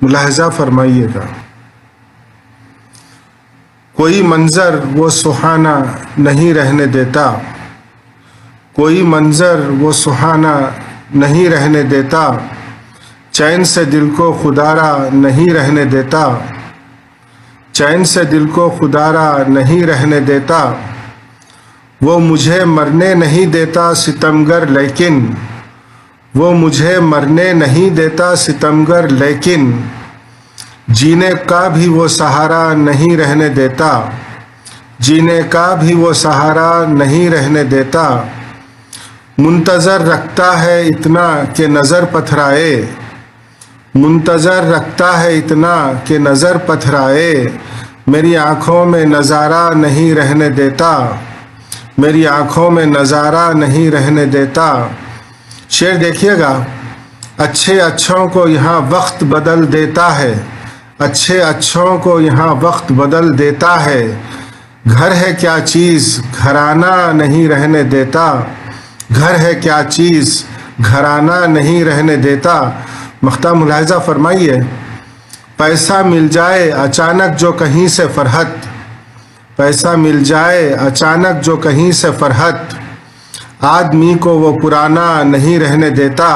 ملاحظہ فرمائیے گا، کوئی منظر وہ سہانا نہیں رہنے دیتا، کوئی منظر وہ سہانا نہیں رہنے دیتا، چین سے دل کو خودارا نہیں رہنے دیتا، چین سے دل کو خودارا نہیں رہنے دیتا، وہ مجھے مرنے نہیں دیتا ستمگر لیکن، وہ مجھے مرنے نہیں دیتا ستمگر لیکن، جینے کا بھی وہ سہارا نہیں رہنے دیتا، جینے کا بھی وہ سہارا نہیں رہنے دیتا، منتظر رکھتا ہے اتنا کہ نظر پتھرائے، منتظر رکھتا ہے اتنا کہ نظر پتھرائے، میری آنکھوں میں نظارہ نہیں رہنے دیتا، میری آنکھوں میں نظارہ نہیں رہنے دیتا۔ شعر دیکھیے گا، اچھے اچھوں کو یہاں وقت بدل دیتا ہے، اچھے اچھوں کو یہاں وقت بدل دیتا ہے، گھر ہے کیا چیز گھرانہ نہیں رہنے دیتا، گھر ہے کیا چیز گھرانہ نہیں رہنے دیتا۔ مقطع ملاحظہ فرمائیے، پیسہ مل جائے اچانک جو کہیں سے فرحت، پیسہ مل جائے اچانک جو کہیں سے فرحت، آدمی کو وہ پرانا نہیں رہنے دیتا،